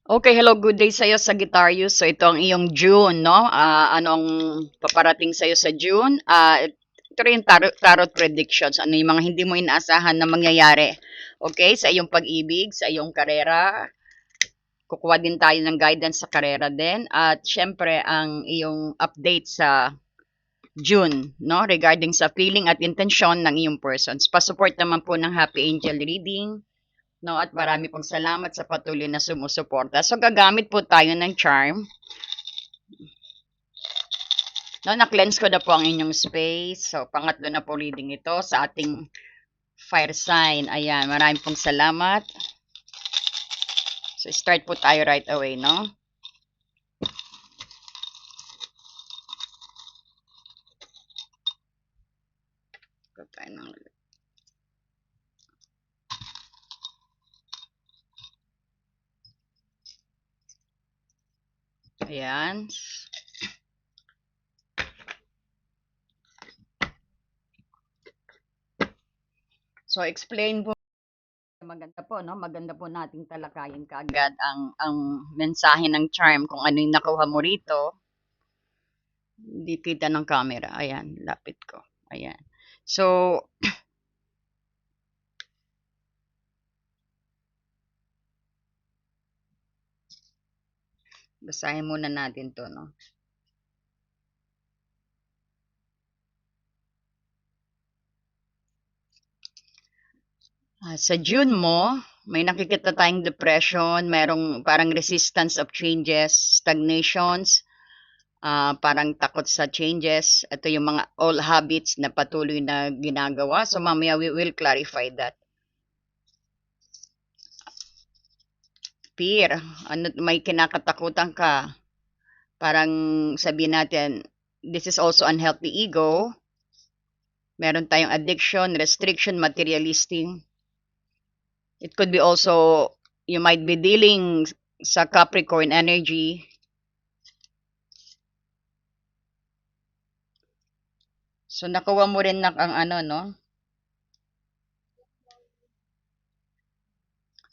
Okay, hello, good day sa'yo, Sagittarius. So ito ang iyong June, no? Anong paparating sa'yo sa June? Ito rin yung tarot predictions. Ano yung mga hindi mo inaasahan na mangyayari? Okay, sa iyong pag-ibig, sa iyong karera. Kukuha din tayo ng guidance sa karera din. At syempre, ang iyong update sa June, no? Regarding sa feeling at intensyon ng iyong persons. Pasupport naman po ng Happy Angel Reading. No, at marami pong salamat sa patuloy na sumusuporta. So, gagamit po tayo ng charm. No, na-cleanse ko na po ang inyong space. So, pangatlo na po reading ito sa ating fire sign. Ayan, marami pong salamat. So, start po tayo right away, no? Ito tayo ng... Ayan. So, explain po. Maganda po, no? Maganda po nating talakayin kaagad ang mensahe ng charm kung ano yung nakuha mo rito. Hindi kita ng camera. Ayan, lapit ko. Ayan. So, basahin muna natin to, no? Sa June mo, may nakikita tayong depression, merong parang resistance of changes, stagnations, parang takot sa changes. Ito yung mga old habits na patuloy na ginagawa. So mamaya we will clarify that. Fear, ano, may kinakatakutan ka. Parang sabihin natin, this is also unhealthy ego. Meron tayong addiction, restriction, materialistic. It could be also, you might be dealing sa Capricorn energy. So, nakuha mo rin ang ano, no?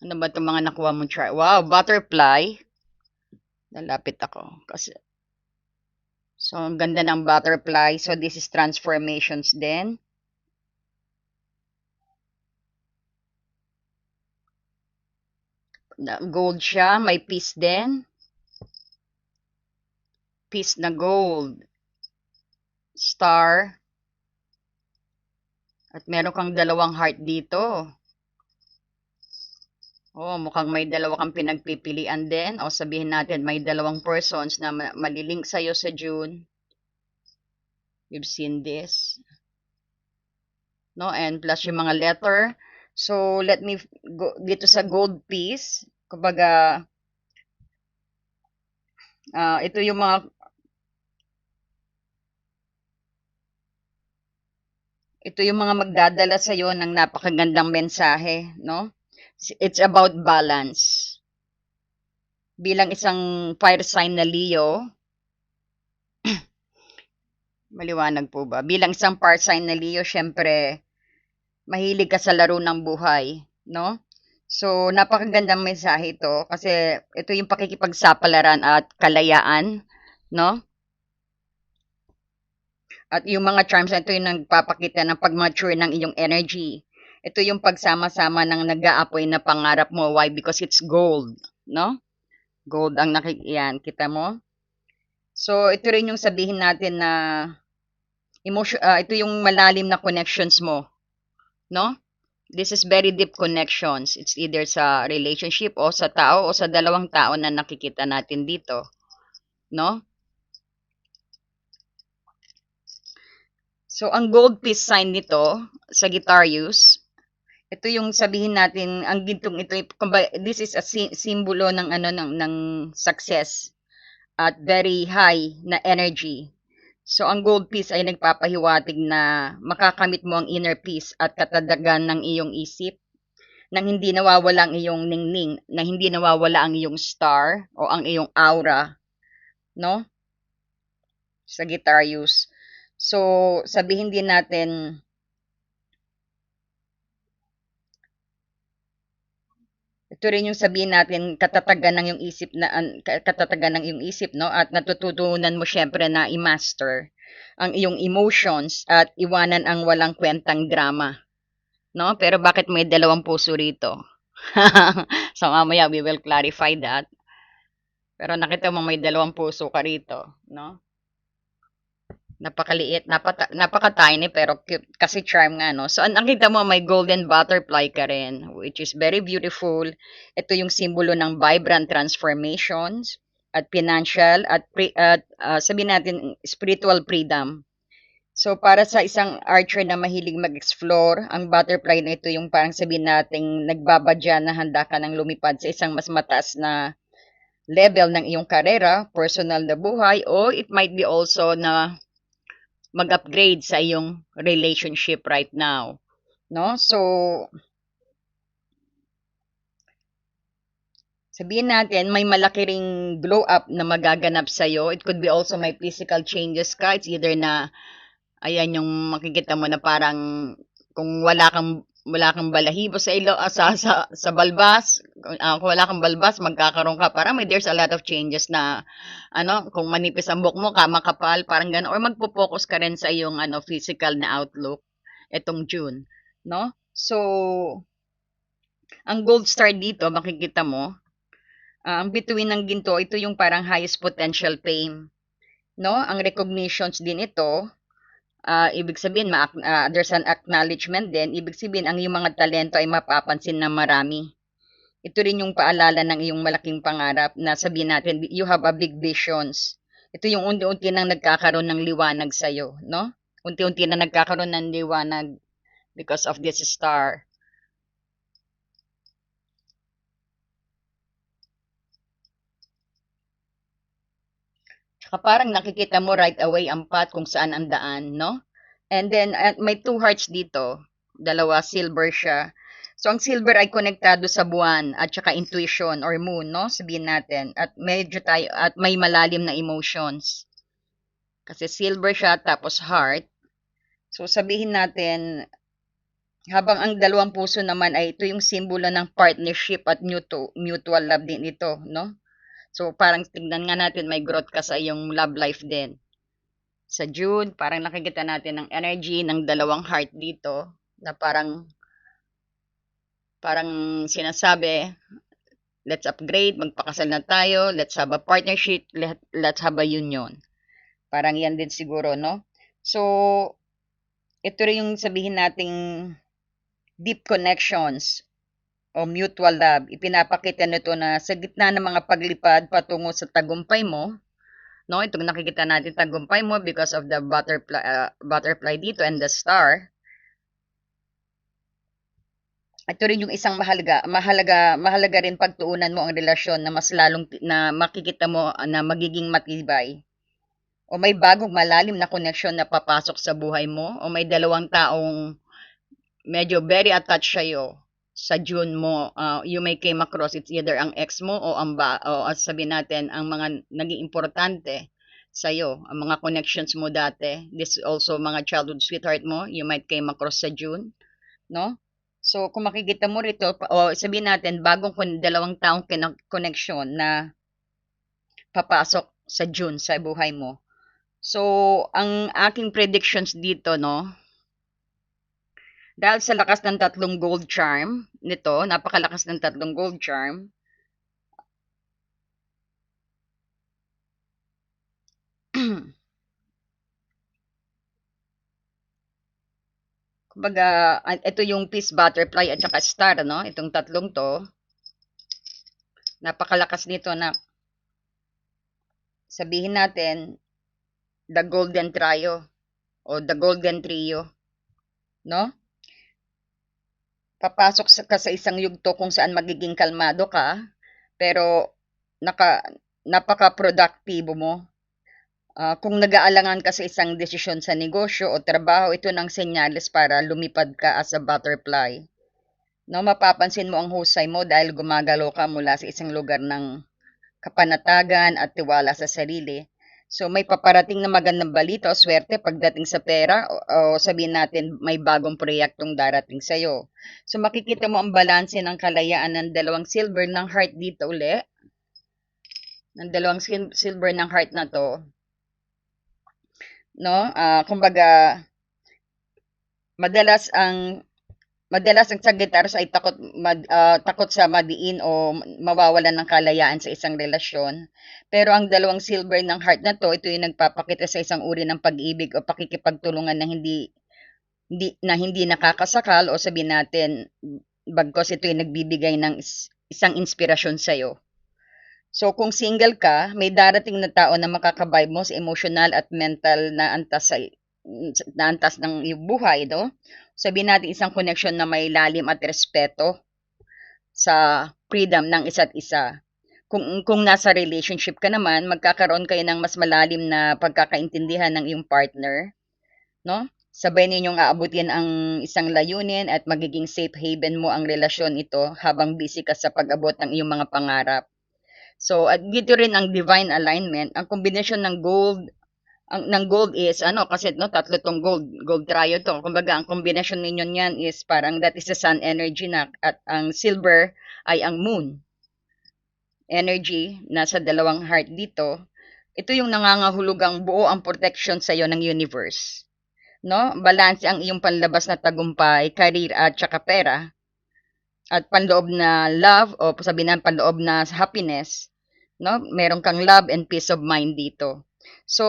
Ano ba itong mga nakuha mong chart? Wow, butterfly. Nalapit ako. Kasi, so, ang ganda ng butterfly. So, this is transformations din. Gold siya. May peace din. Peace na gold. Star. At meron kang dalawang heart dito. Oh, mukhang may dalawa kang pinagpipilian din. O sabihin natin, may dalawang persons na malilink sa'yo sa June. We've seen this. No? And plus yung mga letter. So, let me go dito sa gold piece. Kumbaga, ito yung mga magdadala sa iyo ng napakagandang mensahe, no? It's about balance. Bilang isang fire sign na Leo, maliwanag po ba? Bilang isang fire sign na Leo, syempre, mahilig ka sa laro ng buhay, no? So, napakagandang mensahe ito kasi ito yung pakikipagsapalaran at kalayaan, no? At yung mga charms, ito yung nagpapakita ng pag-mature ng iyong energy. Ito yung pagsama-sama ng nag-aapoy na pangarap mo. Why? Because it's gold, no? Gold ang yan, kita mo? So, ito rin yung sabihin natin na ito yung malalim na connections mo, no? This is very deep connections. It's either sa relationship o sa tao o sa dalawang tao na nakikita natin dito, no? So, ang gold piece sign nito, Sagittarius, ito yung sabihin natin, ang gintong ito, this is a simbolo ng ano ng success at very high na energy. So, ang gold piece ay nagpapahiwatig na makakamit mo ang inner peace at katadagan ng iyong isip, nang hindi nawawala ang iyong ningning, na hindi nawawala ang iyong star o ang iyong aura, no? Sagittarius. So, sabihin din natin, ito rin yung sabihin natin katatagan ng yung isip na katatagan ng yung isip, no, at natututunan mo syempre na i-master ang iyong emotions at iwanan ang walang kwentang drama, no? Pero bakit may dalawang puso rito? So mamaya we will clarify that. Pero nakita mo may dalawang puso ka rito, no? Napakaliit, napaka-tiny pero cute kasi charm nga, no? So, ang nakita mo may golden butterfly ka rin, which is very beautiful. Ito yung simbolo ng vibrant transformations at financial at sabihin natin spiritual freedom. So, para sa isang archer na mahilig mag-explore, ang butterfly na ito yung parang sabihin nating nagbabadya na handa ka ng lumipad sa isang mas mataas na level ng iyong karera, personal na buhay, o it might be also na mag-upgrade sa iyong relationship right now, no? So sabihin natin may malaki ring glow up na magaganap sa iyo. It could be also may physical changes ka. It's either na ayan yung makikita mo na parang kung wala kang balahibo sa sa balbas, kung wala kang balbas magkakaroon ka, parang there's a lot of changes na kung manipis ang buhok mo makapal parang gano'n, or magpo-focus ka rin sa iyong physical na outlook etong June, no? So ang gold star dito makikita mo, ang bituin ng ginto ito yung parang highest potential fame, no? Ang recognitions din ito. Ibig sabihin there's an acknowledgement din, ibig sabihin ang iyong mga talento ay mapapansin ng marami. Ito rin yung paalala ng iyong malaking pangarap na sabihin natin, you have a big visions. Ito yung unti-unti nang nagkakaroon ng liwanag sa'yo, no? Unti-unti na nagkakaroon ng liwanag because of this star. Tsaka parang nakikita mo right away ang path kung saan ang daan, no? And then, may two hearts dito. Dalawa, silver siya. So, ang silver ay konektado sa buwan at saka intuition or moon, no? Sabihin natin. At may malalim na emotions. Kasi silver siya, tapos heart. So, sabihin natin, habang ang dalawang puso naman ay ito yung simbolo ng partnership at mutual love din ito, no? So, parang tignan nga natin, may growth ka sa iyong love life din. Sa June, parang nakikita natin ang energy ng dalawang heart dito na parang sinasabi, let's upgrade, magpakasal na tayo, let's have a partnership, let's have a union. Parang yan din siguro, no? So, ito rin yung sabihin nating deep connections o mutual love. Ipinapakita nito na sa gitna ng mga paglipad patungo sa tagumpay mo, no? Itong nakikita natin tagumpay mo because of the butterfly dito and the star. Ito rin yung isang mahalaga rin pagtuunan mo ang relasyon na mas lalong na makikita mo na magiging matibay. O may bagong malalim na koneksyon na papasok sa buhay mo, o may dalawang taong medyo very attached sa'yo sa June mo. You may came across it's either ang ex mo o sabihin natin ang mga naging importante sa'yo, ang mga connections mo dati. This also mga childhood sweetheart mo, you might came across sa June, no? So, kung makikita mo rito, o sabihin natin, bagong dalawang taong connection na papasok sa June sa buhay mo. So, ang aking predictions dito, no, dahil sa lakas ng tatlong gold charm nito, napakalakas ng tatlong gold charm, kumbaga, ito yung peace butterfly at saka star, no? Itong tatlong to, napakalakas nito na sabihin natin, the golden trio o the golden trio, no? Papasok ka sa isang yugto kung saan magiging kalmado ka, pero napaka-produktibo mo. Kung nag-aalangan ka sa isang desisyon sa negosyo o trabaho, ito ng senyales para lumipad ka as a butterfly. No, mapapansin mo ang husay mo dahil gumagalaw ka mula sa isang lugar ng kapanatagan at tiwala sa sarili. So may paparating na magandang balita o swerte pagdating sa pera o sabihin natin may bagong proyektong darating sa'yo. So makikita mo ang balanse ng kalayaan ng dalawang silver ng heart dito uli. Ng dalawang silver ng heart na to. No? Kumbaga, madalas ang Sagittarius ay takot sa madiin o mawawalan ng kalayaan sa isang relasyon. Pero ang dalawang silver ng heart na to, ito yung nagpapakita sa isang uri ng pag-ibig o pakikipagtulungan na hindi nakakasakal o sabihin natin bagkos ito yung nagbibigay ng isang inspirasyon sa iyo. So kung single ka, may darating na tao na makakavibe mo sa emotional at mental na antas ng iyong buhay, no? Sabihin natin isang connection na may lalim at respeto sa freedom ng isa't isa. Kung nasa relationship ka naman, magkakaroon kayo ng mas malalim na pagkakaintindihan ng iyong partner, no? Sabay ninyong aabutin ang isang layunin at magiging safe haven mo ang relasyon ito habang busy ka sa pag-abot ng iyong mga pangarap. So, at dito rin ang divine alignment, ang kombinasyon ng gold is kasi tatlo tong gold trio to. Kumbaga ang kombinasyon ninyo niyan is parang that is the sun energy na at ang silver ay ang moon energy nasa dalawang heart dito. Ito yung nangangahulugang buo ang protection sa iyo ng universe. No? Balanse ang iyong panlabas na tagumpay, career at saka pera. At panloob na love o sabihin na panloob na happiness, no? Meron kang love and peace of mind dito. So,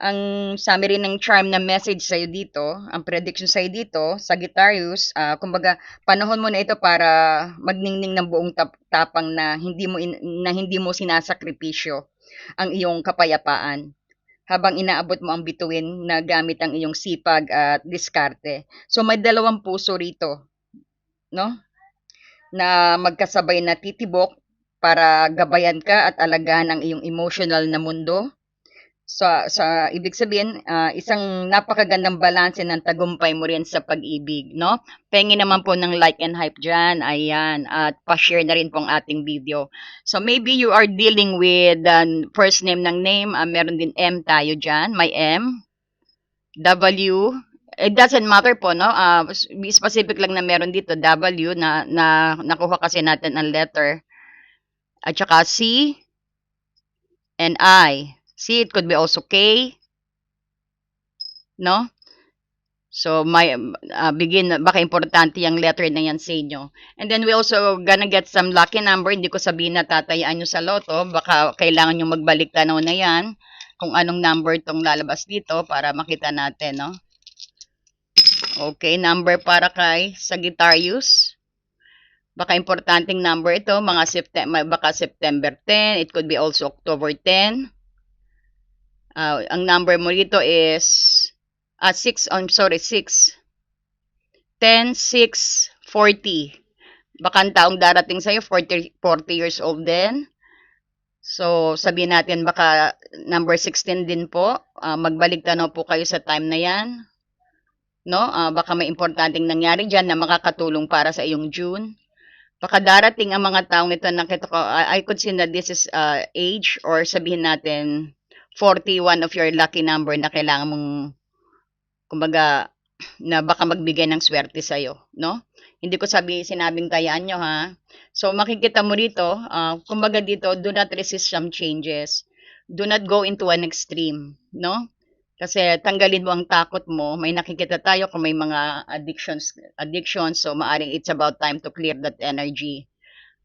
ang summary ng charm na message sa'yo dito, ang prediction sa'yo dito, Sagittarius, kumbaga, panahon mo na ito para magningning ng buong tapang na hindi mo sinasakripisyo ang iyong kapayapaan habang inaabot mo ang bituin na gamit ang iyong sipag at diskarte. So may dalawang puso rito, no? Na magkasabay na titibok para gabayan ka at alagaan ang iyong emotional na mundo. Sa ibig sabihin, isang napakagandang balanse ng tagumpay mo rin sa pag-ibig, no? Pengi naman po ng like and hype dyan, ayan, at pa-share na rin po ang ating video. So maybe you are dealing with first name ng name, meron din M tayo dyan, may M, W, it doesn't matter po, no? Be specific lang na meron dito, W, na nakuha kasi natin ang letter, at saka C, and I. See, it could be also K, no? So, baka importante yung letter na yan sa inyo. And then, we also gonna get some lucky number. Hindi ko sabihin na tatayaan nyo sa loto. Baka kailangan nyo magbalik tanaw na yan kung anong number tong lalabas dito para makita natin, no? Okay, number para kay Sagittarius. Baka importanteng number ito, baka September 10. It could be also October 10. Ang number mo dito is 6. 10, 6, 40. Baka ang taong darating sa'yo, 40 years old din. So, sabihin natin baka number 16 din po. Magbalik tanaw po kayo sa time na yan. No? Baka may importanteng nangyari dyan na makakatulong para sa iyong June. Baka darating ang mga taong ito, nakita ko, I could say that this is age or sabihin natin 41 of your lucky number na kailangan mong, kumbaga, na baka magbigay ng swerte sa'yo, no? Hindi ko sinabing tayaan nyo, ha? So, makikita mo rito, kumbaga dito, do not resist some changes. Do not go into an extreme, no? Kasi tanggalin mo ang takot mo. May nakikita tayo kung may mga addictions, so maaring it's about time to clear that energy.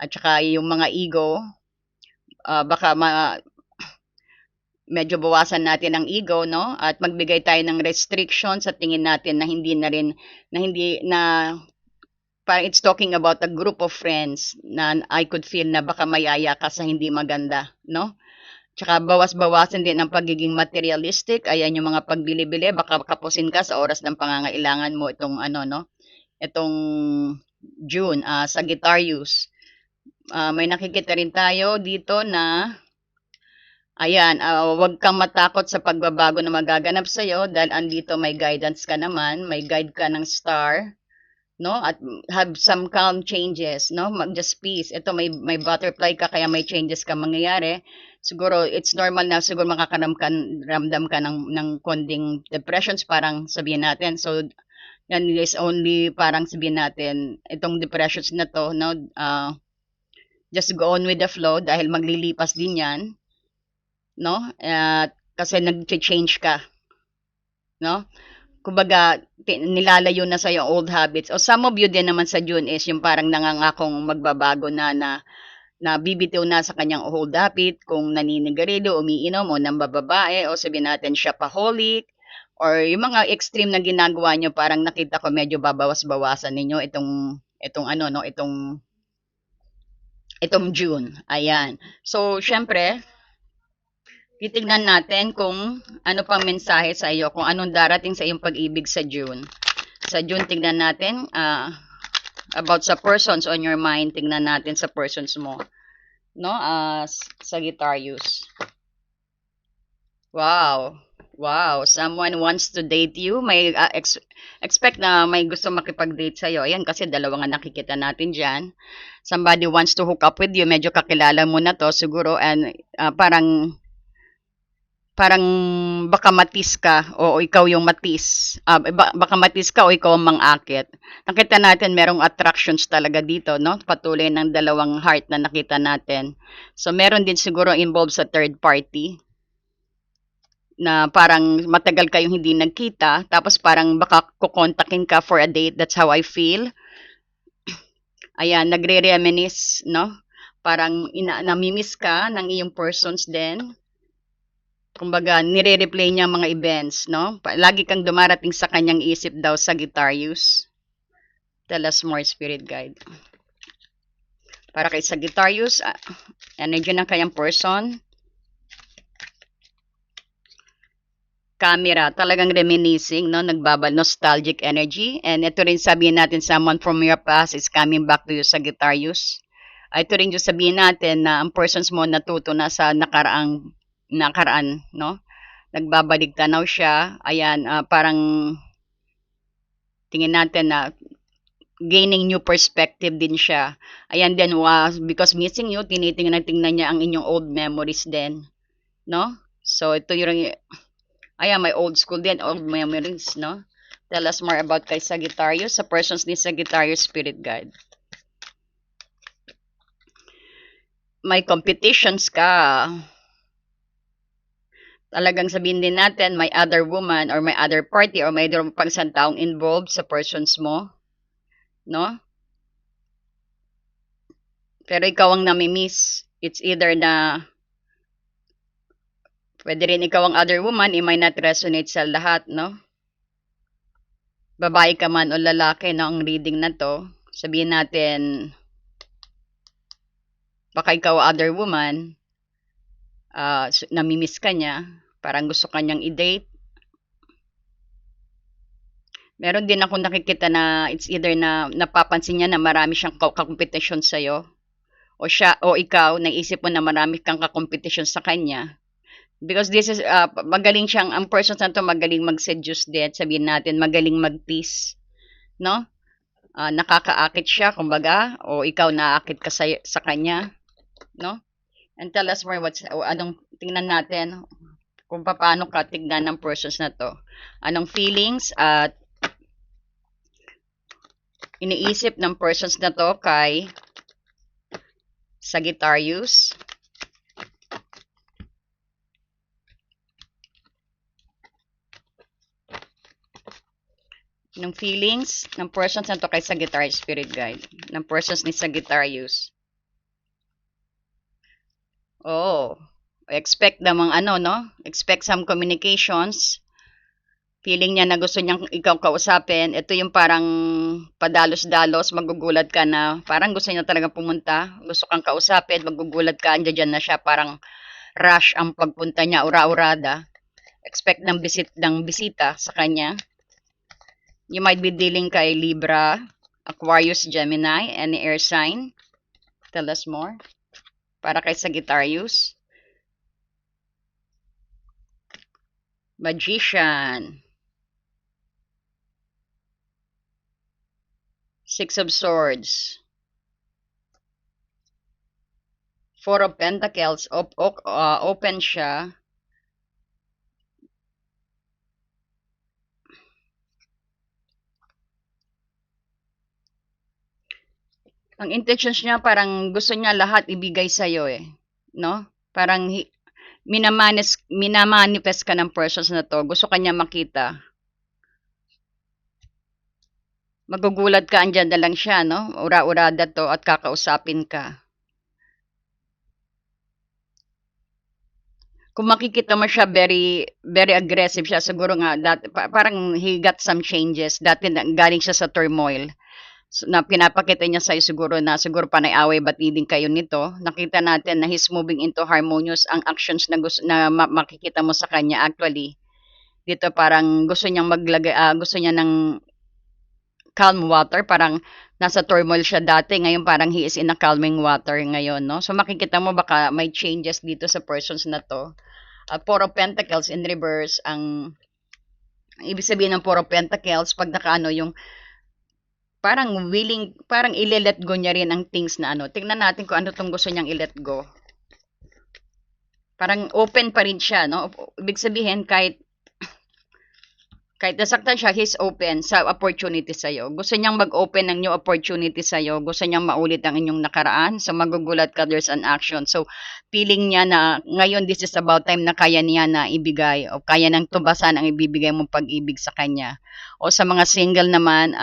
At saka yung mga ego, baka medyo bawasan natin ang ego, no? At magbigay tayo ng restriction sa tingin natin na parang it's talking about a group of friends na I could feel na baka mayaya ka sa hindi maganda, no? Tsaka bawas-bawasan din ang pagiging materialistic. Ayan yung mga pagbili-bili, baka kapusin ka sa oras ng pangangailangan mo itong no? Itong June, Sagittarius. May nakikita rin tayo dito na ayan, huwag kang matakot sa pagbabago na magaganap sa'yo dahil andito may guidance ka naman, may guide ka ng star, no? At have some calm changes, no? Just peace. Ito may butterfly ka kaya may changes ka mangyayari. Siguro it's normal na siguro ramdam ka ng konting depressions parang sabihin natin. So yan is only parang sabihin natin itong depressions na to, no? Just go on with the flow dahil maglilipas din yan, no? Kasi nag-change ka, no? Kumbaga, nilalayo na sa yung old habits. O some of you din naman sa June is yung parang nangangakong magbabago na bibitiw na sa kanyang old habit, kung naninigarilyo, umiinom, o nambababae, o sabihin natin shopaholic, or yung mga extreme na ginagawa nyo, parang nakita ko medyo babawas-bawasan ninyo itong ano, no, itong June. Ayan. So, syempre, titignan natin kung ano pang mensahe sa iyo, kung anong darating sa iyong pag-ibig sa June. Sa June, tignan natin about sa persons on your mind. Tignan natin sa persons mo. No? Sagittarius. Wow. Wow. Someone wants to date you. May expect na may gusto makipag-date sa'yo. Ayan, kasi dalawa nga nakikita natin dyan. Somebody wants to hook up with you. Medyo kakilala mo na to siguro. And parang baka matis ka o ikaw yung matis. Baka matis ka o ikaw ang mang-akit. Nakita natin merong attractions talaga dito, no? Patuloy ng dalawang heart na nakita natin. So meron din siguro involved sa third party na parang matagal kayong hindi nagkita, tapos parang baka kukontakin ka for a date. That's how I feel. Ayan, nagre-reminisce, no? Parang namimiss ka ng iyong persons din. Kumbaga, nire-replay niya mga events, no? Lagi kang dumarating sa kanyang isip daw, Sagittarius. Tell us more, Spirit Guide. Para kay Sagittarius, energy ng kanyang person. Camera, talagang reminiscing, no? Nostalgic energy. And ito rin sabihin natin, someone from your past is coming back to you, Sagittarius. Ito rin yung sabihin natin na ang persons mo natuto na sa nakaraan, no? Nagbabalik tanaw siya. Ayan, parang tingin natin na gaining new perspective din siya. Ayan din, because missing you, tingnan niya ang inyong old memories din. No? So, ito yung, ayan, may old school din, old memories, no? Tell us more about kay Sagittarius, sa persons ni Sagittarius Spirit Guide. May competitions ka. Talagang sabihin din natin, may other woman or may other party or may pang isang taong involved sa persons mo. No? Pero ikaw ang namimiss. It's either na pwede rin ikaw ang other woman, it might not resonate sa lahat, no? Babae ka man o lalaki, no? Ang reading na to, sabihin natin, baka ikaw other woman, namimiss ka niya, parang gusto kanyang i-date. Meron din ako nakikita na it's either na napapansin niya na marami siyang kakompetisyon sa'yo, o siya o ikaw, naisip mo na marami kang kakompetisyon sa kanya. Because this is, magaling siyang, ang person na to magaling mag-seduce din, sabihin natin, magaling mag-tease, no? Nakakaakit siya, kumbaga, o ikaw naakit ka sa kanya, no? And tell us more anong, tingnan natin, kung paano ka tignan ng persons na to. Anong feelings at iniisip ng persons na to kay Sagittarius. Ng feelings ng persons na to kay Sagittarius Spirit Guide. Ng persons ni Sagittarius. Oh, expect namang ano, no? Expect some communications. Feeling niya na gusto niyang ikaw kausapin. Ito yung parang padalos-dalos, magugulat ka na parang gusto niya talaga pumunta. Gusto kang kausapin, magugulat ka, andyan na siya, parang rush ang pagpunta niya, ura-urada. Expect ng bisita sa kanya. You might be dealing kay Libra, Aquarius, Gemini, any air sign. Tell us more. Para kay Sagittarius. Magician. Six of Swords. Four of Pentacles. Open siya. Ang intentions niya parang gusto niya lahat ibigay sa iyo eh, no? Parang minamanifest ka ng persons na to. Gusto kanya makita. Magugulat ka, andyan na lang siya, no? Ura-urada to at kakausapin ka. Kung makikita mo siya, very very aggressive siya. Siguro nga, parang he got some changes. Dati galing siya sa turmoil. Na pinapakita niya sa'yo siguro panay-away batidin kayo nito. Nakita natin na he's moving into harmonious. Ang actions na makikita mo sa kanya actually, dito parang gusto niyang gusto niya ng calm water, parang nasa turmoil siya dati, ngayon parang he is in a calming water ngayon, no? So makikita mo baka may changes dito sa persons na to. Four of Pentacles in reverse, ang ibig sabihin ng Four of Pentacles, pag nakaano yung parang willing, parang i-let go niya rin ang things na ano. Tingnan natin kung ano tong gusto niyang i-let go. Parang open pa rin siya, no? Ibig sabihin kahit nasaktan siya, he's open sa opportunity sa'yo. Gusto niyang mag-open ng new opportunity sa'yo. Gusto niyang maulit ang inyong nakaraan. So, magugulat ka, there's an action. So, feeling niya na ngayon, this is about time na kaya niya na ibigay o kaya nang tubasan ang ibibigay mong pag-ibig sa kanya. O sa mga single naman,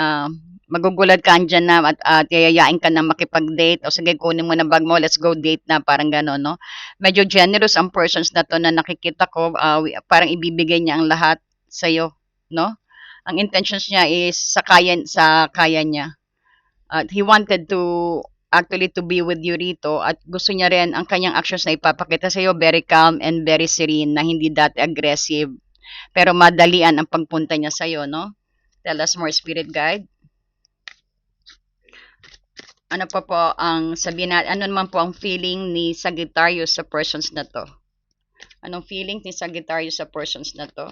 magugulat ka andyan na at yayayain ka na makipag-date. O sige, kunin mo na bag mo, let's go date na. Parang gano'n, no? Medyo generous ang persons na to na nakikita ko. Parang ibibigay niya ang lahat sa'yo, no? Ang intentions niya is sa kaya niya. At he wanted to actually to be with you rito at gusto niya rin ang kanyang actions na ipapakita sa iyo very calm and very serene na hindi dati aggressive pero madalian ang pagpunta niya sa iyo, no? Tell us more, spirit guide. Ano pa po ang sabihin natin, ano naman po ang feeling ni Sagittarius sa persons na to? Anong feeling ni Sagittarius sa persons na to?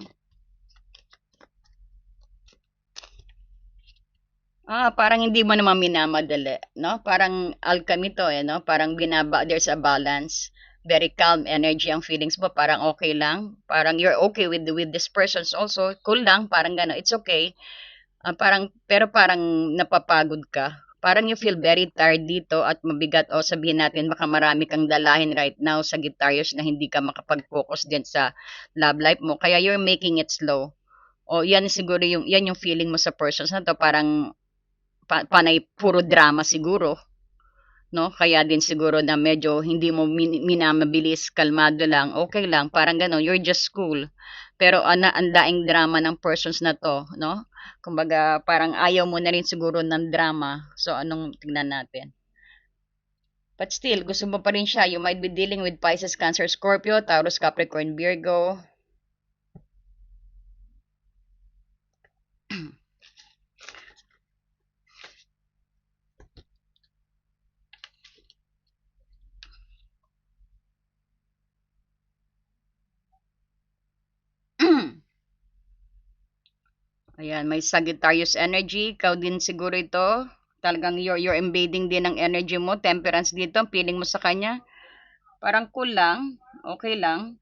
Parang hindi mo naman minamadali, no? Parang alchemy to, no? Parang there's a balance. Very calm energy ang feelings mo, parang okay lang. Parang you're okay with this persons also. Cool lang, parang gano'n. It's okay. Pero parang napapagod ka. Parang you feel very tired dito at mabigat o sabihin natin baka marami kang dalahin right now sa Sagittarius na hindi ka makapag-focus din sa love life mo. Kaya you're making it slow. O yan siguro yan yung feeling mo sa persons na to, parang panay puro drama siguro, no? Kaya din siguro na medyo hindi mo minamabilis, kalmado lang, okay lang, parang gano'n, you're just cool. Pero ang daing drama ng persons na to, no? Kumbaga parang ayaw mo na rin siguro ng drama. So anong tingnan natin? But still, gusto mo pa rin siya. You might be dealing with Pisces, Cancer, Scorpio, Taurus, Capricorn, Virgo. Ayan, may Sagittarius energy. Ikaw din siguro ito. Talagang you're invading din ng energy mo. Temperance dito. Ang feeling mo sa kanya. Parang cool lang. Okay lang.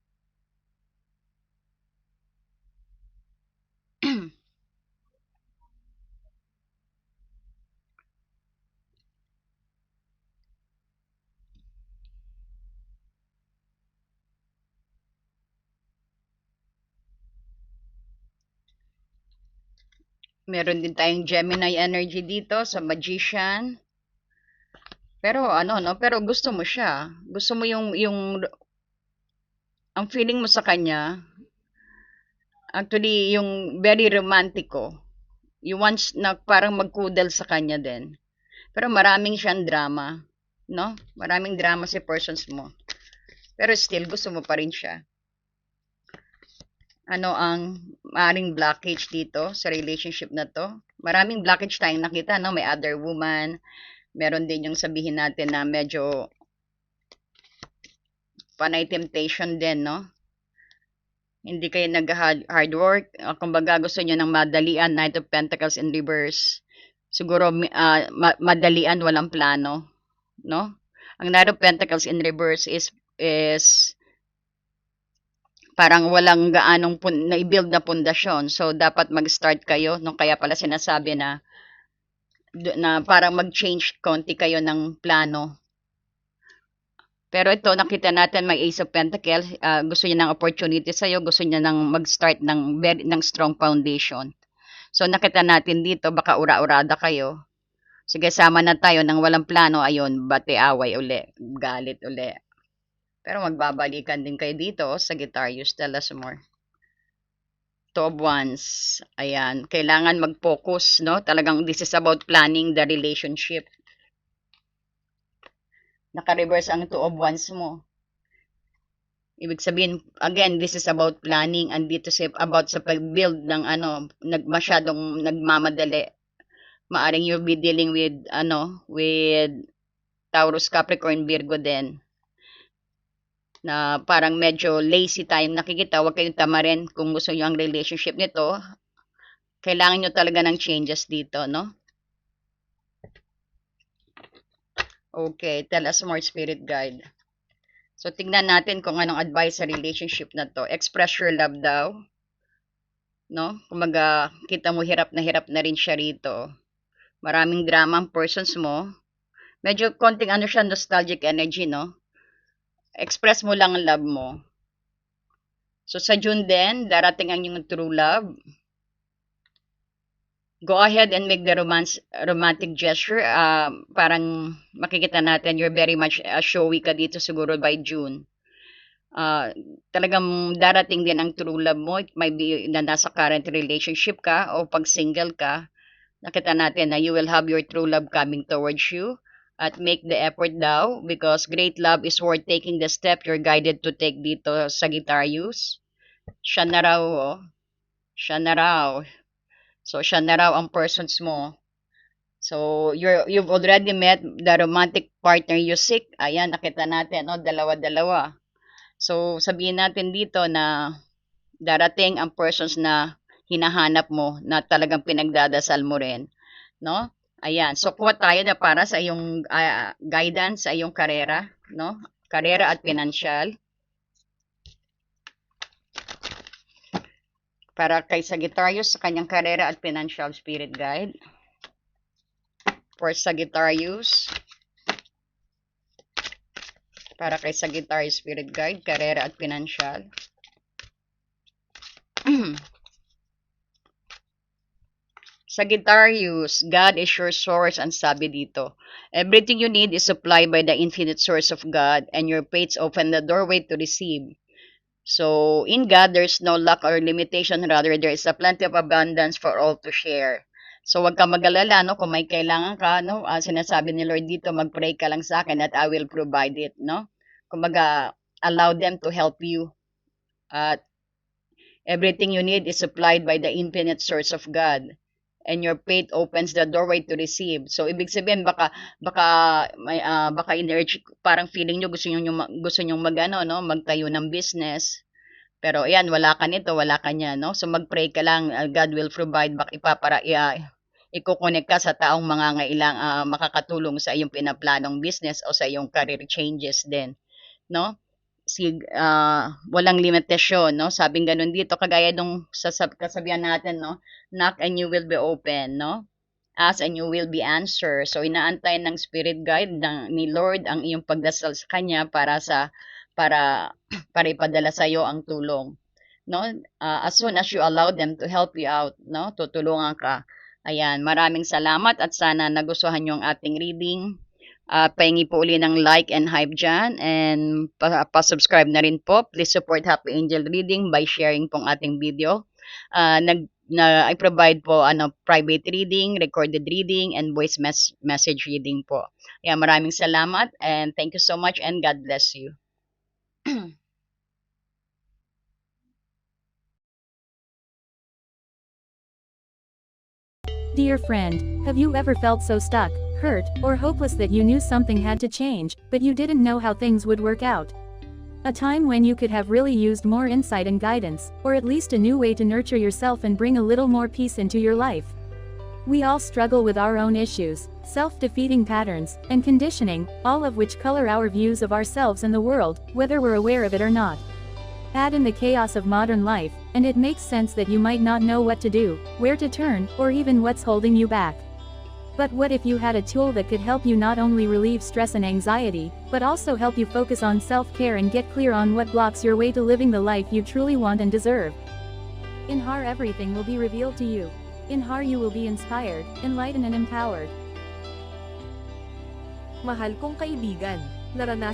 Meron din tayong Gemini energy dito sa Magician. Pero ano, no? Pero gusto mo siya. Gusto mo ang feeling mo sa kanya, actually, yung very romantiko. You want na parang magkudal sa kanya din. Pero maraming siyang drama, no? Maraming drama si persons mo. Pero still, gusto mo pa rin siya. Ano ang maaaring blockage dito sa relationship na to? Maraming blockage tayong nakita, no? May other woman. Meron din yung sabihin natin na medyo panay temptation din, no? Hindi kayo nag-hard work. Kumbaga gusto nyo ng madalian, Knight of Pentacles in reverse. Siguro madalian, walang plano, no? Ang Knight of Pentacles in reverse is parang walang gaanong na-build na pundasyon. So, dapat mag-start kayo, no? Kaya pala sinasabi na parang mag-change konti kayo ng plano. Pero ito, nakita natin may Ace of Pentacles, gusto niya ng opportunity sa'yo, gusto niya ng mag-start ng strong foundation. So, nakita natin dito, baka ura-urada kayo. Sige, sama na tayo nang walang plano, ayun, bati-away uli, galit uli. Pero magbabalikan din kayo dito sa Sagittarius. Tell us more. Two of Wands. Ayan, kailangan mag-focus, no? Talagang this is about planning the relationship. Naka-reverse ang Two of Wands mo. Ibig sabihin, again, this is about planning and dito about sa pag-build ng masyadong nagmamadali. Maaring you'll be dealing with Taurus, Capricorn, Virgo din. Na parang medyo lazy tayong nakikita. Huwag kayong tamarin kung gusto nyo ang relationship nito. Kailangan nyo talaga ng changes dito, no? Okay, tell us more, Spirit Guide. So, tingnan natin kung anong advice sa relationship na to. Express your love daw. No? Kumaga, kita mo hirap na rin siya rito. Maraming drama ang persons mo. Medyo konting siya, nostalgic energy, no? Express mo lang ang love mo. So, sa June din, darating ang yung true love. Go ahead and make the romantic gesture. Parang makikita natin, you're very much showy ka dito siguro by June. Talagang darating din ang true love mo. It might be na nasa current relationship ka o pag single ka. Nakita natin na you will have your true love coming towards you. At make the effort daw because great love is worth taking the step you're guided to take dito, Sagittarius. Siya na raw, oh. Siya na raw. So, siya na raw ang persons mo. So, you've already met the romantic partner you seek. Ayan, nakita natin, no? Dalawa-dalawa. So, sabihin natin dito na darating ang persons na hinahanap mo na talagang pinagdadasal mo rin, no? Ayan. So, kuha tayo na para sa iyong guidance sa iyong karera, no? Karera at financial. Para kay Sagittarius sa kanyang karera at financial, Spirit Guide. For Sagittarius. Para kay Sagittarius, Spirit Guide, karera at financial. Sagittarius, God is your source ang sabi dito. Everything you need is supplied by the infinite source of God and your faith open the doorway to receive. So, in God, there's no lack or limitation. Rather, there is a plenty of abundance for all to share. So, wag ka mag-alala, no? Kung may kailangan ka, no? Sinasabi ni Lord dito, mag-pray ka lang sa akin at I will provide it, no? Kumaga, allow them to help you. At everything you need is supplied by the infinite source of God. And your faith opens the doorway to receive. So, ibig sabihin, baka in-urge, parang feeling nyo, gusto nyo magtayo ng business. Pero, ayan, wala ka nito, wala ka niya, no? So, mag-pray ka lang, God will provide, ikukonek ka sa taong makakatulong sa iyong pinaplanong business o sa iyong career changes din, no? Walang limitasyon, no? Sabing ganun dito, kagaya nung kasabihan natin, no? Knock and you will be open, no? Ask and you will be answered. So, inaantay ng Spirit Guide ni Lord ang iyong pagdasal sa Kanya para ipadala sa iyo ang tulong, no? As soon as you allow them to help you out, no? Tutulungan ka. Ayan, maraming salamat at sana nagustuhan niyo ang ating reading. Pahingi po uli ng like and hype dyan and pa-subscribe na rin po. Please support Happy Angel Reading by sharing pong ating video. I provide po private reading, recorded reading, and voice message reading po. Kaya maraming salamat and thank you so much and God bless you. Dear friend, have you ever felt so stuck, hurt, or hopeless that you knew something had to change, but you didn't know how things would work out? A time when you could have really used more insight and guidance, or at least a new way to nurture yourself and bring a little more peace into your life. We all struggle with our own issues, self-defeating patterns, and conditioning, all of which color our views of ourselves and the world, whether we're aware of it or not. Add in the chaos of modern life, and it makes sense that you might not know what to do, where to turn, or even what's holding you back. But what if you had a tool that could help you not only relieve stress and anxiety, but also help you focus on self-care and get clear on what blocks your way to living the life you truly want and deserve? In HAR, everything will be revealed to you. In HAR, you will be inspired, enlightened and empowered. Mahal kong kaibigan, naranasan